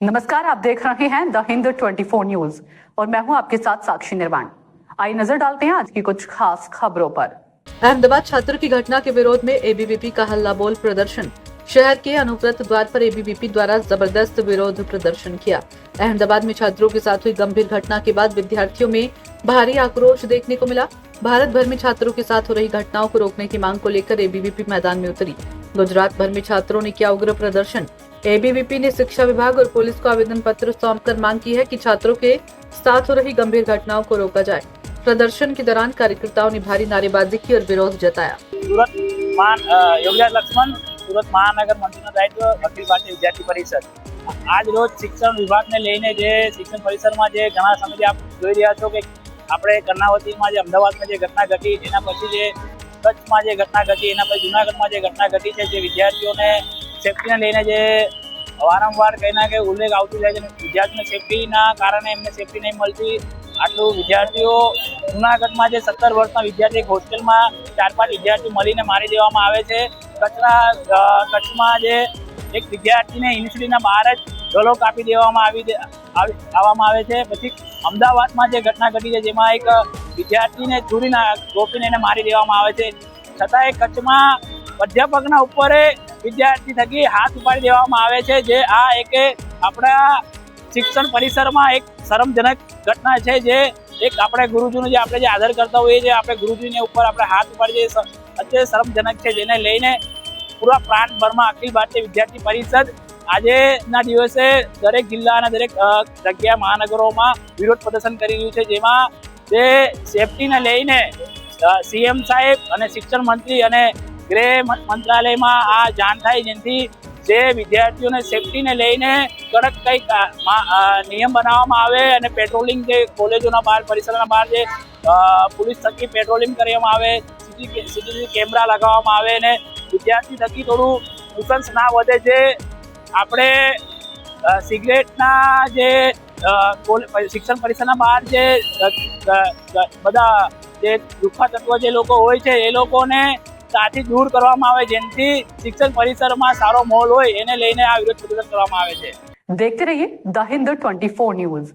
नमस्कार, आप देख रहे हैं द हिंद 24 न्यूज और मैं हूं आपके साथ साक्षी निर्वाण। आइए नजर डालते हैं आज की कुछ खास खबरों पर। अहमदाबाद छात्र की घटना के विरोध में एबीवीपी का हल्ला बोल प्रदर्शन। शहर के अनुव्रत द्वार पर एबीवीपी द्वारा जबरदस्त विरोध प्रदर्शन किया। अहमदाबाद में छात्रों के साथ हुई गंभीर घटना के बाद विद्यार्थियों में भारी आक्रोश देखने को मिला। भारत भर में छात्रों के साथ हो रही घटनाओं को रोकने की मांग को लेकर एबीवीपी मैदान में उतरी। गुजरात भर में छात्रों ने किया उग्र प्रदर्शन। एबीवीपी ने शिक्षा विभाग और पुलिस को आवेदन पत्र सौंपकर मांग की है कि छात्रों के साथ हो रही गंभीर घटनाओं को रोका जाए। प्रदर्शन के दौरान कार्यकर्ताओं ने भारी नारेबाजी की और विरोध जताया। सूरत योगेश लक्ष्मण सूरत महानगर मंत्रीનો દાયિત્વ અખિલ ભારતીય વિદ્યાર્થી પરિષદ આજ રોજ શિક્ષણ વિભાગને લઈને જે શિક્ષણ પરિસરમાં જે ઘણા સમયથી આપ જોઈ રહ્યા છો કે આપણે કર્ણાવતીમાં જે અમદાવાદમાં જે ઘટના ઘટી એના પછી જે કચ્છમાં જે ઘટના ઘટી એના પછી જૂનાગઢમાં જે ઘટના ઘટી છે જે વિદ્યાર્થીઓને સેફટીને લઈને જે વારંવાર કંઈ ના કંઈ ઉલ્લેખ આવતું જાય છે વિદ્યાર્થીઓને સેફટીના કારણે એમને સેફટી નહીં મળતી આટલું વિદ્યાર્થીઓ જૂનાગઢમાં જે 17 વર્ષના વિદ્યાર્થી હોસ્ટેલમાં 4-5 વિદ્યાર્થી મળીને મારી દેવામાં આવે છે। કચ્છમાં જે એક વિદ્યાર્થીને યુનિવર્સિટીના બહાર જ ગળો કાપી દેવામાં આવે છે। પછી અમદાવાદમાં જે ઘટના ઘટી છે જેમાં એક વિદ્યાર્થીને છરીના ગોપીને એને મારી દેવામાં આવે છે છતાંય કચ્છમાં અધ્યાપકના ઉપર વિદ્યાર્થી થકી હાથ ઉપાડી દેવામાં આવે છે જે આ એક આપણા શિક્ષણ પરિસરમાં એક શરમજનક ઘટના છે જે એક આપણે ગુરુજીનો જે આપણે જે આદર કરતા હોઈએ છીએ આપણે ગુરુજીને ઉપર આપણે હાથ ઉપાડી દઈએ અત્યંત શરમજનક છે જેને લઈને પૂરા પ્રાંતભરમાં અખિલ ભારતીય વિદ્યાર્થી પરિષદ આજના દિવસે દરેક જિલ્લાના દરેક જગ્યા મહાનગરોમાં વિરોધ પ્રદર્શન કરી રહ્યું છે જેમાં જે સેફટીને લઈને સીએમ સાહેબ અને શિક્ષણ મંત્રી અને ગૃહ મંત્રાલયમાં આ જાણ થાય જેનાથી જે વિદ્યાર્થીઓને સેફટીને લઈને કડક કંઈક નિયમ બનાવવામાં આવે અને પેટ્રોલિંગ જે કોલેજોના બહાર પરિસરના બહાર જે પોલીસ થકી પેટ્રોલિંગ કરવામાં આવે સીસીટીવી કેમેરા લગાવવામાં આવે અને વિદ્યાર્થી થકી થોડું નુકસાન ના વધે જે આપણે સિગરેટના જે શિક્ષણ પરિસરના બહાર જે બધા જે લુખ્ખા તત્વો જે લોકો હોય છે એ લોકોને ત્યાંથી દૂર કરવામાં આવે જેનાથી શિક્ષણ પરિસરમાં સારો માહોલ હોય એને લઈને આ વિરોધ પ્રદર્શન કરવામાં આવે છે। देखते रहिए द हिंद 24 न्यूज।